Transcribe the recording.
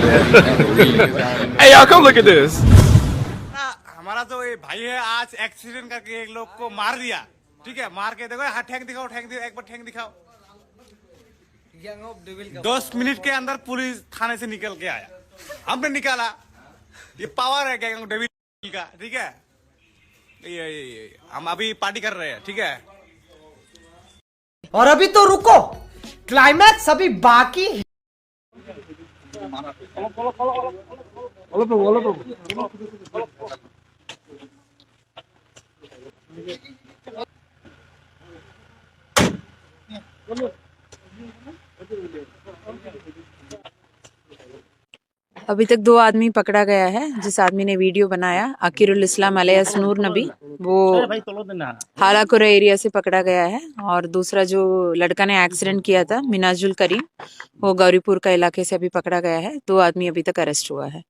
Hey, y'all, come look at this. हमारा तो ये भाई है, आज एक्सीडेंट करके एक लोग को मार दिया। ठीक है, मार के देखो, हाँ ठैंक दिखाओ, ठैंक दिखाओ, एक बार ठैंक दिखाओ। 10 मिनट के अंदर पुलिस थाने से निकल के आया, हमने निकाला। ये पावर है गैंग ऑफ डेविल का। ठीक है, ये हम अभी पार्टी कर रहे हैं। ठीक है, और अभी तो रुको, क्लाइमैक्स अभी बाकी है। अभी तक 2 आदमी पकड़ा गया है। जिस आदमी ने वीडियो बनाया अकीरुल इस्लाम अलियास नूर नबी, वो हालाकुरा एरिया से पकड़ा गया है। और दूसरा जो लड़का ने एक्सीडेंट किया था मिनाजुल करीम, वो गौरीपुर का इलाके से अभी पकड़ा गया है। 2 आदमी अभी तक अरेस्ट हुआ है।